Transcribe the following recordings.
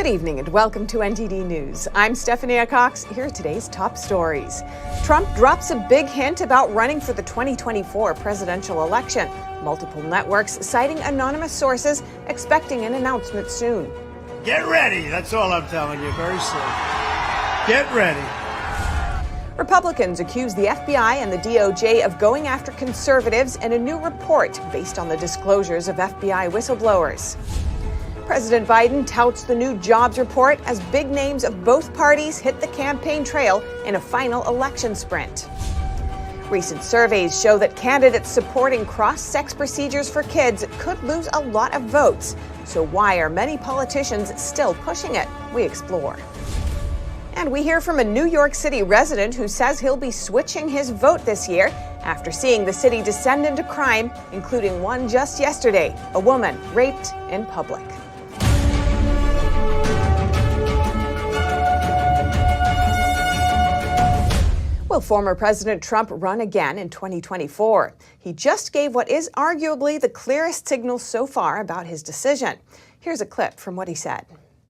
evening and welcome to NTD News. I'm Stephanie Cox. Here are today's top stories. Trump drops a big hint about running for the 2024 presidential election. Multiple networks citing anonymous sources expecting an announcement soon. Get ready. That's all I'm telling you. Very soon. Get ready. Republicans accuse the FBI and the DOJ of going after conservatives in a new report based on the disclosures of FBI whistleblowers. President Biden touts the new jobs report as big names of both parties hit the campaign trail in a final election sprint. Recent surveys show that candidates supporting cross-sex procedures for kids could lose a lot of votes. So why are many politicians still pushing it? We explore. And we hear from a New York City resident who says he'll be switching his vote this year after seeing the city descend into crime, including one just yesterday, a woman raped in public. Will former President Trump run again in 2024? He just gave what is arguably the clearest signal so far about his decision. Here's a clip from what he said.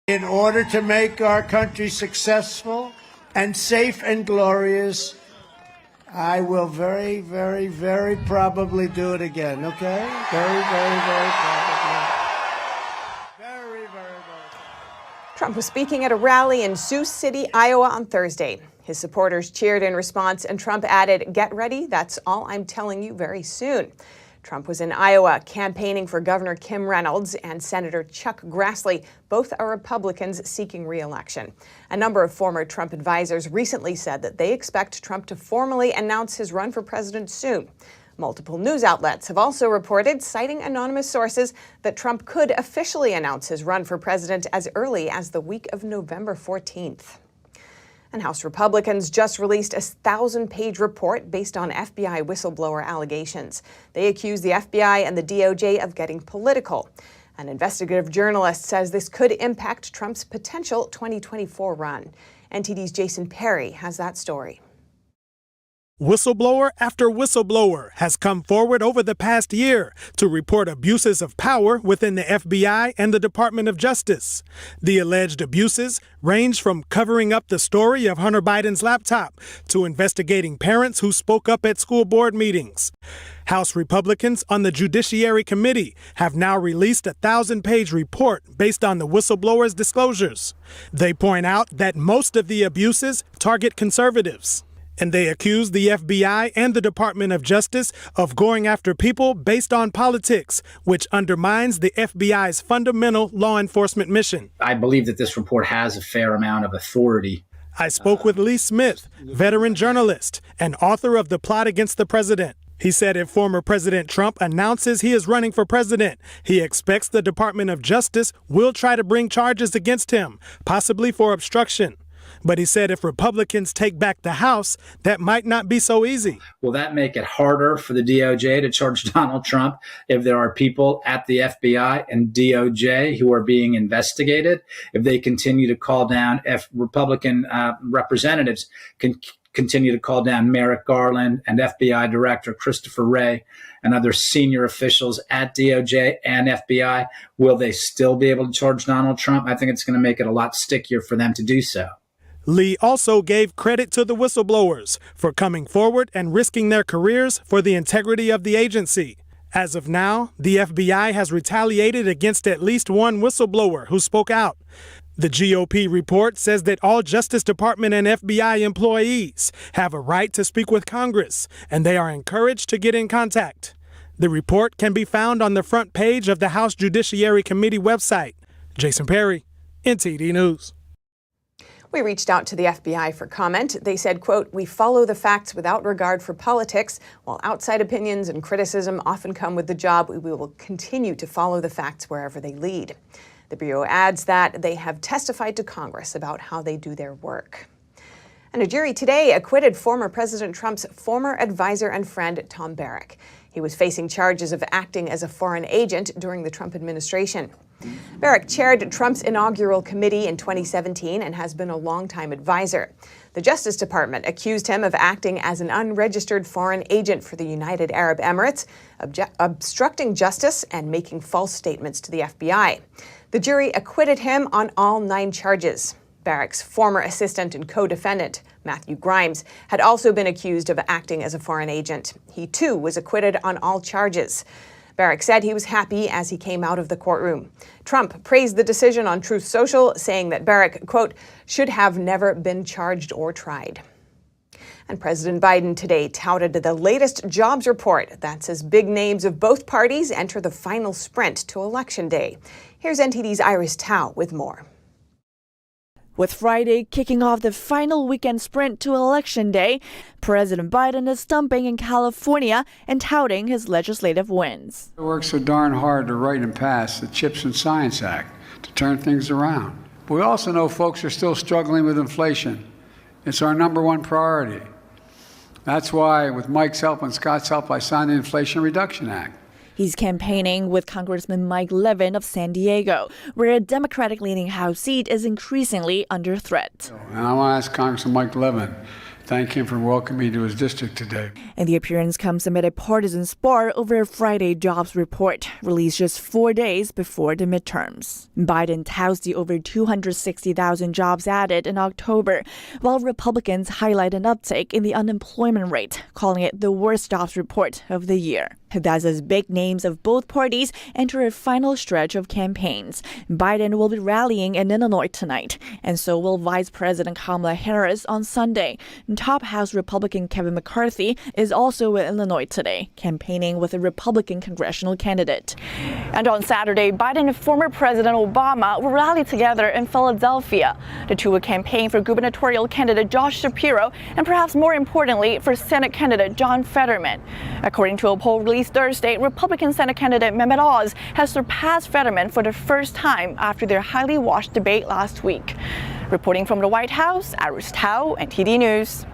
In order to make our country successful and safe and glorious, I will very, very, very probably do it again, okay? Very, very, very probably. Very, very, very. Trump was speaking at a rally in Sioux City, Iowa on Thursday. His supporters cheered in response, and Trump added, "Get ready, that's all I'm telling you very soon." Trump was in Iowa campaigning for Governor Kim Reynolds and Senator Chuck Grassley. Both are Republicans seeking re-election. A number of former Trump advisors recently said that they expect Trump to formally announce his run for president soon. Multiple news outlets have also reported, citing anonymous sources, that Trump could officially announce his run for president as early as the week of November 14th. And House Republicans just released a 1,000-page report based on FBI whistleblower allegations. They accuse the FBI and the DOJ of getting political. An investigative journalist says this could impact Trump's potential 2024 run. NTD's Jason Perry has that story. Whistleblower after whistleblower has come forward over the past year to report abuses of power within the FBI and the Department of Justice. The alleged abuses range from covering up the story of Hunter Biden's laptop to investigating parents who spoke up at school board meetings. House Republicans on the Judiciary Committee have now released a 1,000-page report based on the whistleblowers' disclosures. They point out that most of the abuses target conservatives. And they accuse the FBI and the Department of Justice of going after people based on politics, which undermines the FBI's fundamental law enforcement mission. I believe that this report has a fair amount of authority. I spoke with Lee Smith, veteran journalist and author of The Plot Against the President. He said if former President Trump announces he is running for president, he expects the Department of Justice will try to bring charges against him, possibly for obstruction. But he said if Republicans take back the House, that might not be so easy. Will that make it harder for the DOJ to charge Donald Trump if there are people at the FBI and DOJ who are being investigated? If they continue to call down, if Republican representatives can continue to call down Merrick Garland and FBI Director Christopher Wray and other senior officials at DOJ and FBI, will they still be able to charge Donald Trump? I think it's going to make it a lot stickier for them to do so. Lee also gave credit to the whistleblowers for coming forward and risking their careers for the integrity of the agency. As of now, the FBI has retaliated against at least one whistleblower who spoke out. The GOP report says that all Justice Department and FBI employees have a right to speak with Congress, and they are encouraged to get in contact. The report can be found on the front page of the House Judiciary Committee website. Jason Perry, NTD News. We reached out to the FBI for comment. They said, quote, "We follow the facts without regard for politics. While outside opinions and criticism often come with the job, we will continue to follow the facts wherever they lead." The Bureau adds that they have testified to Congress about how they do their work. And a jury today acquitted former President Trump's former advisor and friend, Tom Barrack. He was facing charges of acting as a foreign agent during the Trump administration. Barrack chaired Trump's inaugural committee in 2017 and has been a longtime advisor. The Justice Department accused him of acting as an unregistered foreign agent for the United Arab Emirates, obstructing justice and making false statements to the FBI. The jury acquitted him on all 9 charges. Barrack's former assistant and co-defendant, Matthew Grimes, had also been accused of acting as a foreign agent. He, too, was acquitted on all charges. Barrack said he was happy as he came out of the courtroom. Trump praised the decision on Truth Social, saying that Barrack, quote, should have never been charged or tried. And President Biden today touted the latest jobs report that says big names of both parties enter the final sprint to Election Day. Here's NTD's Iris Tao with more. With Friday kicking off the final weekend sprint to Election Day, President Biden is stumping in California and touting his legislative wins. We worked so darn hard to write and pass the CHIPS and Science Act to turn things around. But we also know folks are still struggling with inflation. It's our #1 priority. That's why, with Mike's help and Scott's help, I signed the Inflation Reduction Act. He's campaigning with Congressman Mike Levin of San Diego, where a Democratic-leaning House seat is increasingly under threat. And I want to ask Congressman Mike Levin, thank him for welcoming me to his district today. And the appearance comes amid a partisan spar over a Friday jobs report, released just 4 days before the midterms. Biden touts the over 260,000 jobs added in October, while Republicans highlight an uptick in the unemployment rate, calling it the worst jobs report of the year. That's as big names of both parties enter a final stretch of campaigns. Biden will be rallying in Illinois tonight, and so will Vice President Kamala Harris on Sunday. Top House Republican Kevin McCarthy is also in Illinois today, campaigning with a Republican congressional candidate. And on Saturday, Biden and former President Obama will rally together in Philadelphia. The two will campaign for gubernatorial candidate Josh Shapiro and perhaps more importantly for Senate candidate John Fetterman. According to a poll released Thursday, Republican Senate candidate Mehmet Oz has surpassed Fetterman for the first time after their highly watched debate last week. Reporting from the White House, Iris Tao, NTD News.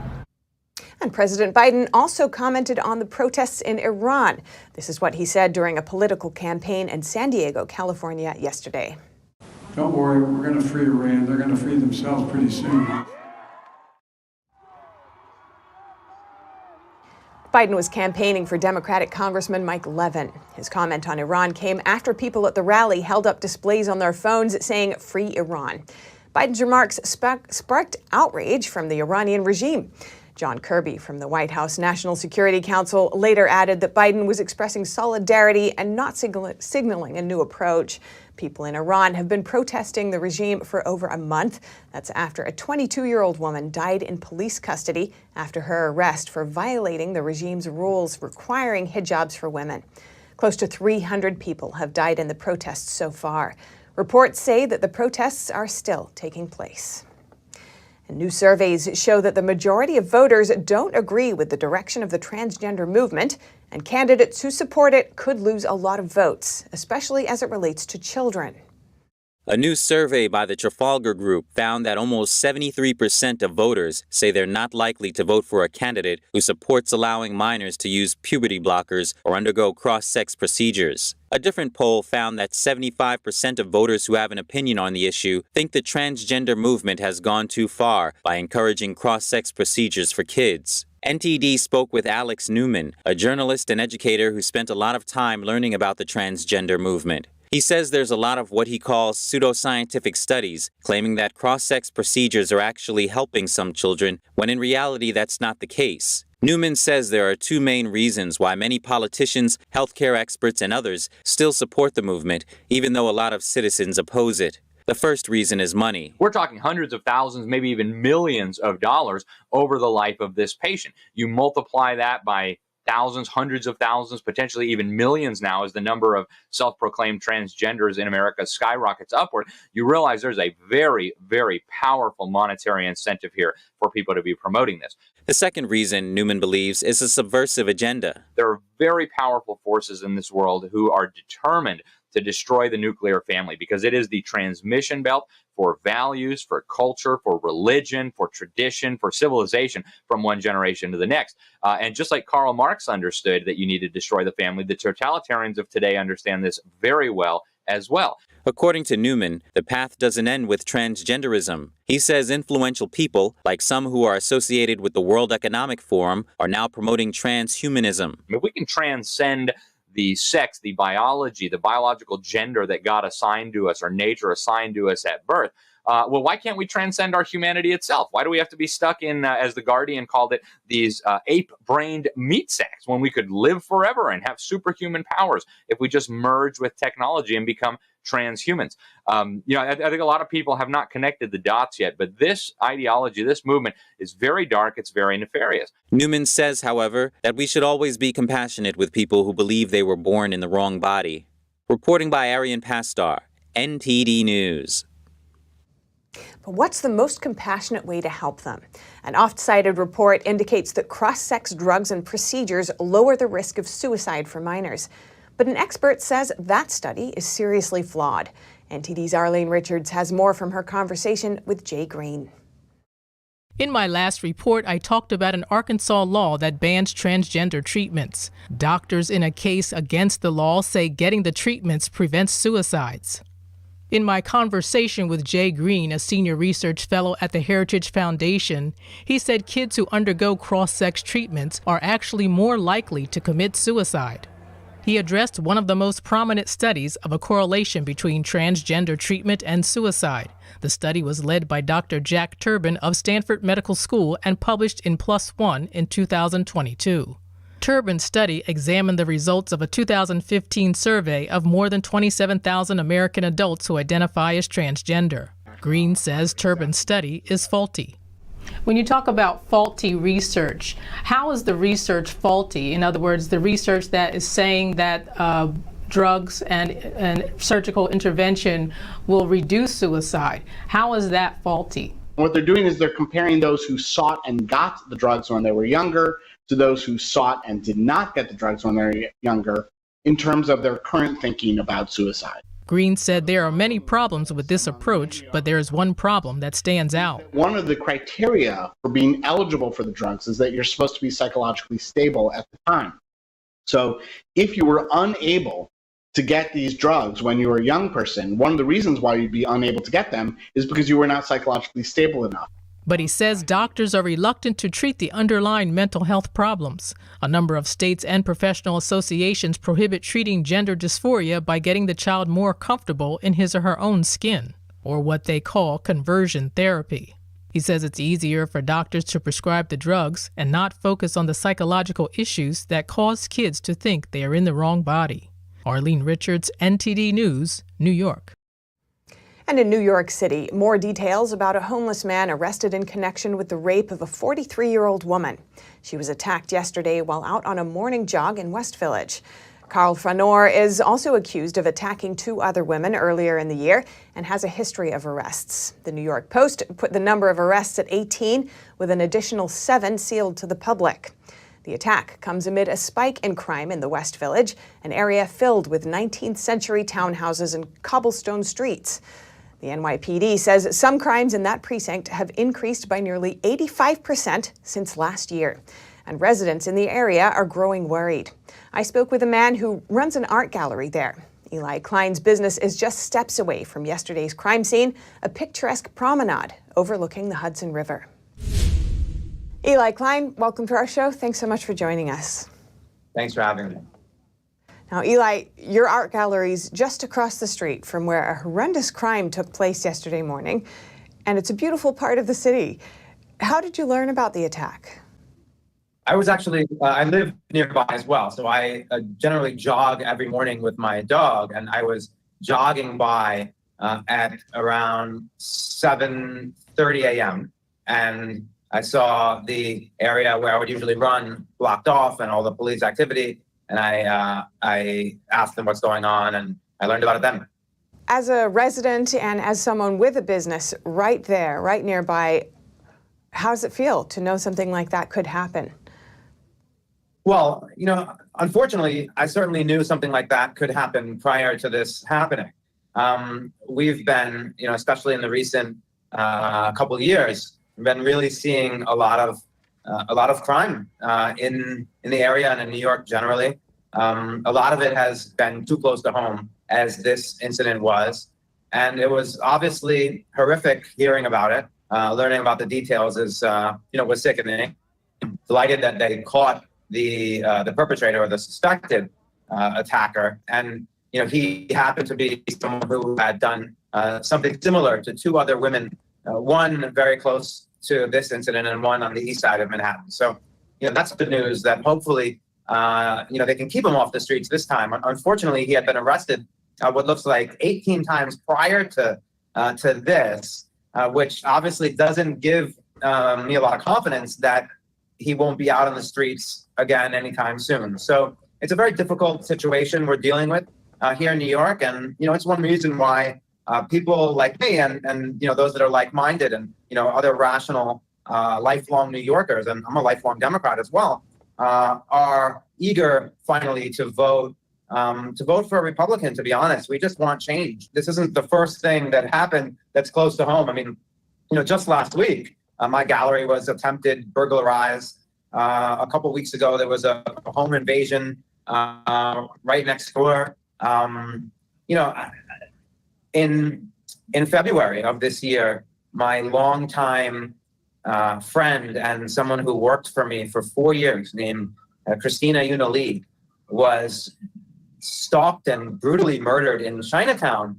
And President Biden also commented on the protests in Iran. This is what he said during a political campaign in San Diego, California, yesterday. Don't worry, we're going to free Iran. They're going to free themselves pretty soon. Biden was campaigning for Democratic Congressman Mike Levin. His comment on Iran came after people at the rally held up displays on their phones saying, "Free Iran." Biden's remarks sparked outrage from the Iranian regime. John Kirby from the White House National Security Council later added that Biden was expressing solidarity and not signaling a new approach. People in Iran have been protesting the regime for over a month. That's after a 22-year-old woman died in police custody after her arrest for violating the regime's rules requiring hijabs for women. Close to 300 people have died in the protests so far. Reports say that the protests are still taking place. And new surveys show that the majority of voters don't agree with the direction of the transgender movement, and candidates who support it could lose a lot of votes, especially as it relates to children. A new survey by the Trafalgar Group found that almost 73% of voters say they're not likely to vote for a candidate who supports allowing minors to use puberty blockers or undergo cross-sex procedures. A different poll found that 75% of voters who have an opinion on the issue think the transgender movement has gone too far by encouraging cross-sex procedures for kids. NTD spoke with Alex Newman, a journalist and educator who spent a lot of time learning about the transgender movement. He says there's a lot of what he calls pseudoscientific studies claiming that cross-sex procedures are actually helping some children, when in reality that's not the case. Newman says there are two main reasons why many politicians, healthcare experts, and others still support the movement, even though a lot of citizens oppose it. The first reason is money. We're talking hundreds of thousands, maybe even millions of dollars over the life of this patient. You multiply that by thousands, hundreds of thousands, potentially even millions now as the number of self-proclaimed transgenders in America skyrockets upward, you realize there's a very, very powerful monetary incentive here for people to be promoting this. The second reason, Newman believes, is a subversive agenda. There are very powerful forces in this world who are determined to destroy the nuclear family because it is the transmission belt for values, for culture, for religion, for tradition, for civilization from one generation to the next. And just like Karl Marx understood that you need to destroy the family, the totalitarians of today understand this very well as well. According to Newman, the path doesn't end with transgenderism. He says influential people, like some who are associated with the World Economic Forum, are now promoting transhumanism. If we can transcend the sex, the biology, the biological gender that God assigned to us or nature assigned to us at birth. Well, why can't we transcend our humanity itself? Why do we have to be stuck in, as The Guardian called it, these ape-brained meat sacks when we could live forever and have superhuman powers if we just merge with technology and become transhumans? I think a lot of people have not connected the dots yet, but this ideology, this movement is very dark. It's very nefarious. Newman says, however, that we should always be compassionate with people who believe they were born in the wrong body. Reporting by Arian Pastar, NTD News. But what's the most compassionate way to help them? An oft-cited report indicates that cross-sex drugs and procedures lower the risk of suicide for minors. But an expert says that study is seriously flawed. NTD's Arlene Richards has more from her conversation with Jay Greene. In my last report, I talked about an Arkansas law that bans transgender treatments. Doctors in a case against the law say getting the treatments prevents suicides. In my conversation with Jay Greene, a senior research fellow at the Heritage Foundation, he said kids who undergo cross-sex treatments are actually more likely to commit suicide. He addressed one of the most prominent studies of a correlation between transgender treatment and suicide. The study was led by Dr. Jack Turbin of Stanford Medical School and published in PLOS ONE in 2022. Turbin's study examined the results of a 2015 survey of more than 27,000 American adults who identify as transgender. Greene says Turbin's study is faulty. When you talk about faulty research, how is the research faulty? In other words, the research that is saying that drugs and surgical intervention will reduce suicide, how is that faulty? What they're doing is they're comparing those who sought and got the drugs when they were younger to those who sought and did not get the drugs when they were younger in terms of their current thinking about suicide. Greene said there are many problems with this approach, but there is one problem that stands out. One of the criteria for being eligible for the drugs is that you're supposed to be psychologically stable at the time. So if you were unable to get these drugs when you were a young person, one of the reasons why you'd be unable to get them is because you were not psychologically stable enough. But he says doctors are reluctant to treat the underlying mental health problems. A number of states and professional associations prohibit treating gender dysphoria by getting the child more comfortable in his or her own skin, or what they call conversion therapy. He says it's easier for doctors to prescribe the drugs and not focus on the psychological issues that cause kids to think they are in the wrong body. Arlene Richards, NTD News, New York. And in New York City, more details about a homeless man arrested in connection with the rape of a 43-year-old woman. She was attacked yesterday while out on a morning jog in West Village. Carl Fanor is also accused of attacking 2 other women earlier in the year and has a history of arrests. The New York Post put the number of arrests at 18, with an additional 7 sealed to the public. The attack comes amid a spike in crime in the West Village, an area filled with 19th century townhouses and cobblestone streets. The NYPD says some crimes in that precinct have increased by nearly 85% since last year, and residents in the area are growing worried. I spoke with a man who runs an art gallery there. Eli Klein's business is just steps away from yesterday's crime scene, a picturesque promenade overlooking the Hudson River. Eli Klein, welcome to our show. Thanks so much for joining us. Thanks for having me. Now, Eli, your art gallery's just across the street from where a horrendous crime took place yesterday morning, and it's a beautiful part of the city. How did you learn about the attack? I was actually, I live nearby as well, so I generally jog every morning with my dog, and I was jogging by at around 7:30 a.m., and I saw the area where I would usually run blocked off and all the police activity. And I asked them what's going on, and I learned about it then. As a resident and as someone with a business right there, right nearby, how does it feel to know something like that could happen? Well, unfortunately, I certainly knew something like that could happen prior to this happening. We've been, especially in the recent couple of years, we've been really seeing a lot of crime in the area and in New York generally. A lot of it has been too close to home, as this incident was. And it was obviously horrific hearing about it. Learning about the details was sickening. Delighted that they caught the perpetrator or the suspected. attacker. And, he happened to be someone who had done something similar to two other women, one very close to this incident and one on the east side of Manhattan. So, that's good news that hopefully, they can keep him off the streets this time. Unfortunately, he had been arrested what looks like 18 times prior to this, which obviously doesn't give me a lot of confidence that he won't be out on the streets again anytime soon. So it's a very difficult situation we're dealing with here in New York. And, it's one reason why people like me and those that are like-minded and, other rational, lifelong New Yorkers, and I'm a lifelong Democrat as well, are eager finally to vote for a Republican, to be honest. We just want change. This isn't the first thing that happened that's close to home. I mean, just last week, my gallery was attempted burglarized. A couple weeks ago, there was a home invasion right next door. In February of this year, my longtime friend and someone who worked for me for 4 years named Christina Unali was stalked and brutally murdered in Chinatown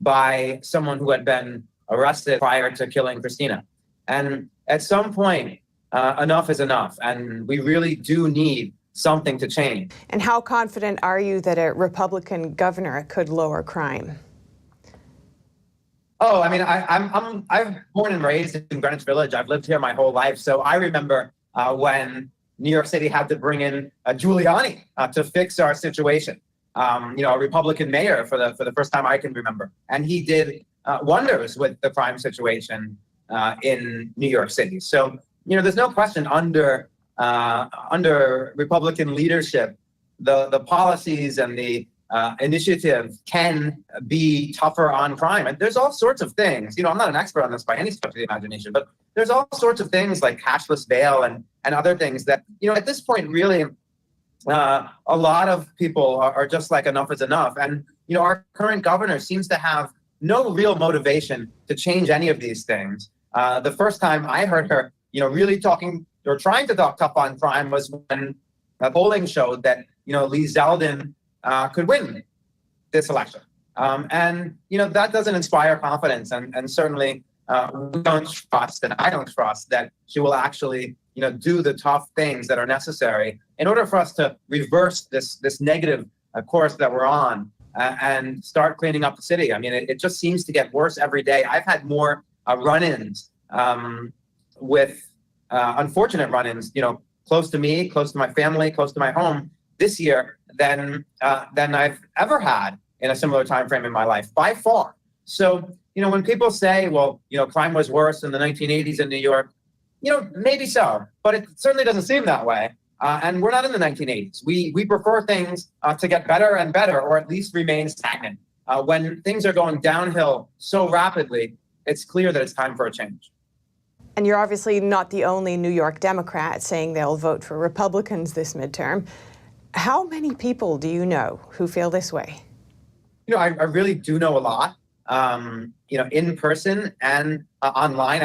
by someone who had been arrested prior to killing Christina. And at some point, enough is enough. And we really do need something to change. And how confident are you that a Republican governor could lower crime? Oh, I mean, I'm born and raised in Greenwich Village. I've lived here my whole life. So I remember when New York City had to bring in Giuliani to fix our situation. A Republican mayor for the first time I can remember. And he did wonders with the crime situation in New York City. So, there's no question under Republican leadership, the policies and the initiative can be tougher on crime. And there's all sorts of things. I'm not an expert on this by any stretch of the imagination, but there's all sorts of things like cashless bail and other things that, at this point, really, a lot of people are just like, enough is enough. And, our current governor seems to have no real motivation to change any of these things. The first time I heard her, really talking or trying to talk tough on crime was when polling showed that, Lee Zeldin could win this election. And that doesn't inspire confidence. And certainly we don't trust, and I don't trust, that she will actually, do the tough things that are necessary in order for us to reverse this negative course that we're on and start cleaning up the city. I mean, it just seems to get worse every day. I've had more run-ins with unfortunate run-ins, close to me, close to my family, close to my home this year than I've ever had in a similar time frame in my life, by far. So, when people say, well, crime was worse in the 1980s in New York, maybe so, but it certainly doesn't seem that way. And we're not in the 1980s. We prefer things to get better and better, or at least remain stagnant. When things are going downhill so rapidly, it's clear that it's time for a change. And you're obviously not the only New York Democrat saying they'll vote for Republicans this midterm. How many people do you know who feel this way? I really do know a lot, in person and online.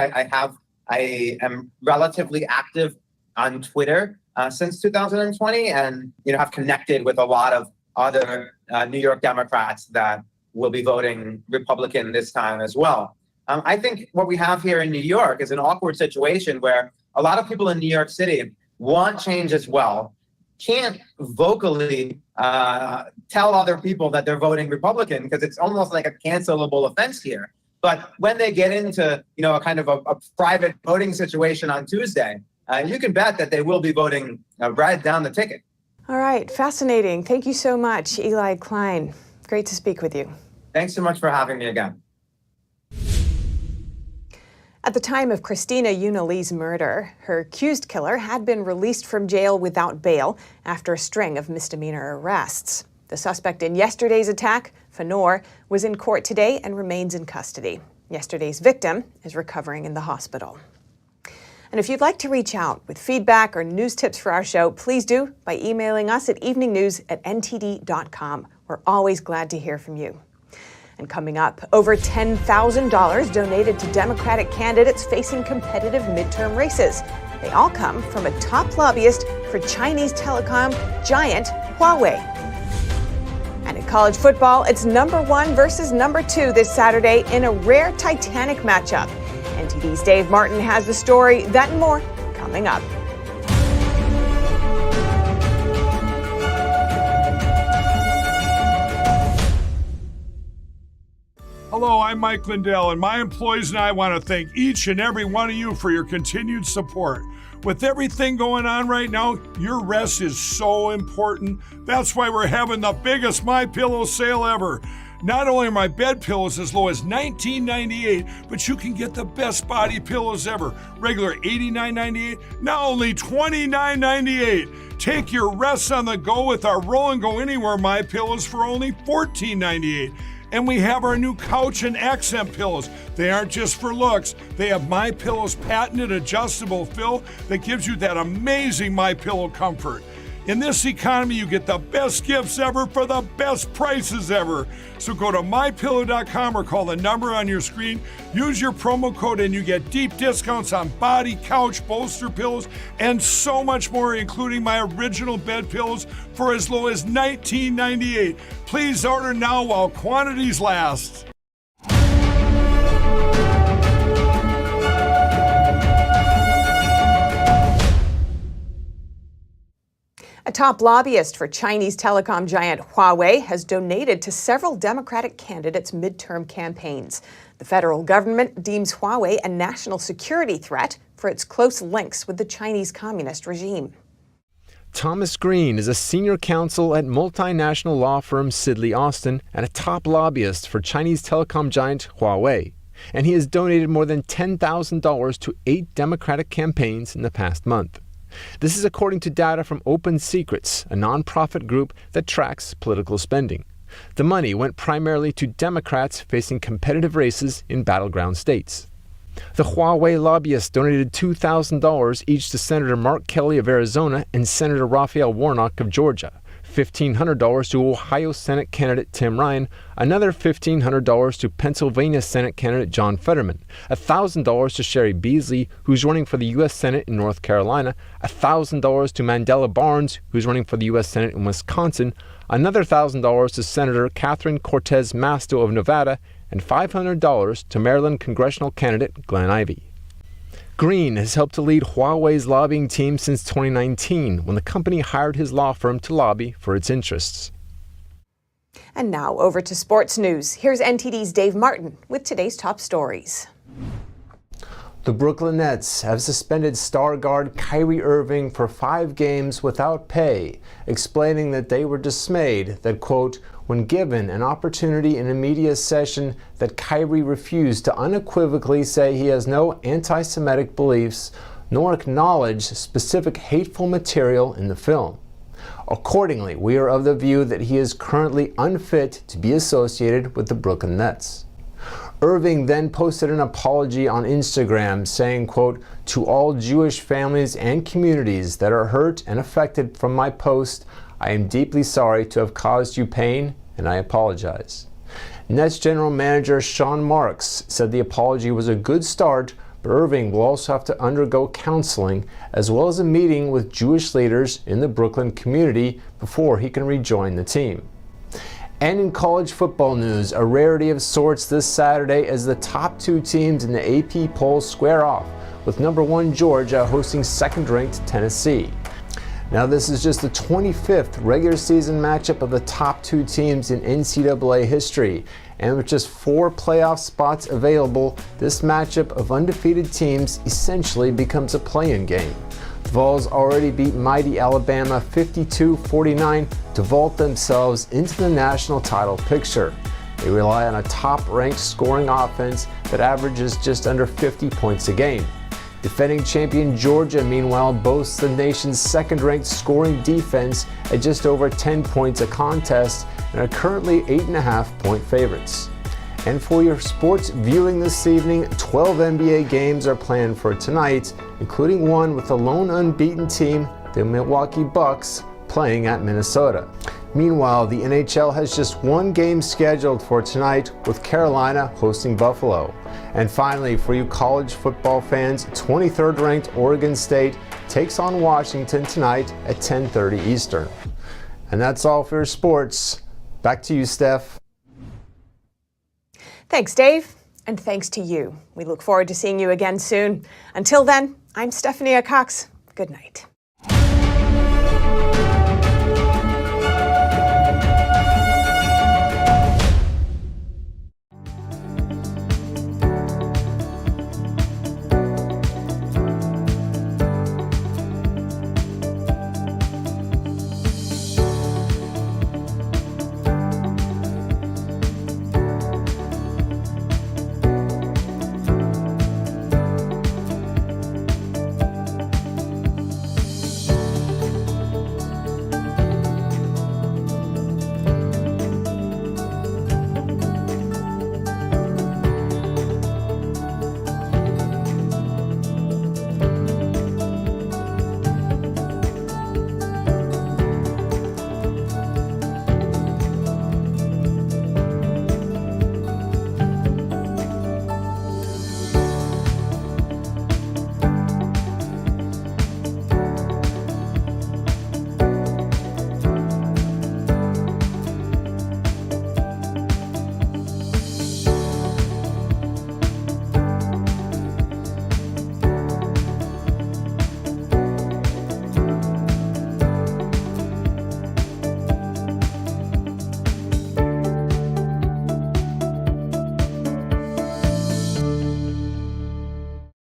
I am relatively active on Twitter since 2020, and have connected with a lot of other New York Democrats that will be voting Republican this time as well. I think what we have here in New York is an awkward situation where a lot of people in New York City want change as well, can't vocally tell other people that they're voting Republican because it's almost like a cancelable offense here. But when they get into, a kind of a private voting situation on Tuesday, you can bet that they will be voting red down the ticket. All right. Fascinating. Thank you so much, Eli Klein. Great to speak with you. Thanks so much for having me again. At the time of Christina Unali's murder, her accused killer had been released from jail without bail after a string of misdemeanor arrests. The suspect in yesterday's attack, Fanor, was in court today and remains in custody. Yesterday's victim is recovering in the hospital. And if you'd like to reach out with feedback or news tips for our show, please do by emailing us at eveningnews@ntd.com. We're always glad to hear from you. And coming up, over $10,000 donated to Democratic candidates facing competitive midterm races. They all come from a top lobbyist for Chinese telecom giant Huawei. College football, it's number 1 versus number 2 this Saturday in a rare Titanic matchup. NTD's Dave Martin has the story, that and more, coming up. Hello, I'm Mike Lindell, and my employees and I want to thank each and every one of you for your continued support. With everything going on right now, your rest is so important. That's why we're having the biggest MyPillow sale ever. Not only are my bed pillows as low as $19.98, but you can get the best body pillows ever. Regular $89.98, now only $29.98. Take your rest on the go with our Roll and Go Anywhere MyPillows for only $14.98. And we have our new couch and accent pillows. They aren't just for looks. They have MyPillow's patented adjustable fill that gives you that amazing MyPillow comfort. In this economy, you get the best gifts ever for the best prices ever. So go to MyPillow.com or call the number on your screen. Use your promo code and you get deep discounts on body, couch, bolster pillows, and so much more, including my original bed pillows for as low as $19.98. Please order now while quantities last. A top lobbyist for Chinese telecom giant Huawei has donated to several Democratic candidates' midterm campaigns. The federal government deems Huawei a national security threat for its close links with the Chinese communist regime. Thomas Greene is a senior counsel at multinational law firm Sidley Austin and a top lobbyist for Chinese telecom giant Huawei. And he has donated more than $10,000 to 8 Democratic campaigns in the past month. This is according to data from Open Secrets, a nonprofit group that tracks political spending. The money went primarily to Democrats facing competitive races in battleground states. The Huawei lobbyists donated $2,000 each to Senator Mark Kelly of Arizona and Senator Raphael Warnock of Georgia, $1,500 to Ohio Senate candidate Tim Ryan, another $1,500 to Pennsylvania Senate candidate John Fetterman, $1,000 to Sherry Beasley, who's running for the U.S. Senate in North Carolina, $1,000 to Mandela Barnes, who's running for the U.S. Senate in Wisconsin, another $1,000 to Senator Catherine Cortez Masto of Nevada, and $500 to Maryland congressional candidate Glenn Ivey. Greene has helped to lead Huawei's lobbying team since 2019, when the company hired his law firm to lobby for its interests. And now over to sports news. Here's NTD's Dave Martin with today's top stories. The Brooklyn Nets have suspended star guard Kyrie Irving for 5 games without pay, explaining that they were dismayed that, quote, when given an opportunity in a media session, that Kyrie refused to unequivocally say he has no anti-Semitic beliefs, nor acknowledge specific hateful material in the film. Accordingly, we are of the view that he is currently unfit to be associated with the Brooklyn Nets. Irving then posted an apology on Instagram saying, quote, to all Jewish families and communities that are hurt and affected from my post, I am deeply sorry to have caused you pain, and I apologize. Nets general manager Sean Marks said the apology was a good start, but Irving will also have to undergo counseling as well as a meeting with Jewish leaders in the Brooklyn community before he can rejoin the team. And in college football news, a rarity of sorts this Saturday as the top 2 teams in the AP poll square off, with number 1 Georgia hosting second-ranked Tennessee. Now, this is just the 25th regular season matchup of the top 2 teams in NCAA history, and with just 4 playoff spots available, this matchup of undefeated teams essentially becomes a play-in game. The Vols already beat mighty Alabama 52-49 to vault themselves into the national title picture. They rely on a top-ranked scoring offense that averages just under 50 points a game. Defending champion Georgia, meanwhile, boasts the nation's second-ranked scoring defense at just over 10 points a contest and are currently 8.5-point favorites. And for your sports viewing this evening, 12 NBA games are planned for tonight, including one with the lone unbeaten team, the Milwaukee Bucks, playing at Minnesota. Meanwhile, the NHL has just 1 game scheduled for tonight, with Carolina hosting Buffalo. And finally, for you college football fans, 23rd ranked Oregon State takes on Washington tonight at 10:30 Eastern. And that's all for your sports. Back to you, Steph. Thanks, Dave. And thanks to you. We look forward to seeing you again soon. Until then, I'm Stephanie Cox. Good night.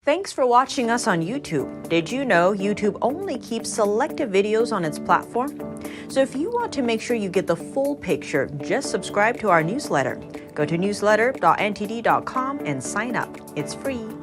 Thanks for watching us on YouTube. Did you know YouTube only keeps selected videos on its platform? So if you want to make sure you get the full picture, just subscribe to our newsletter. Go to newsletter.ntd.com and sign up. It's free.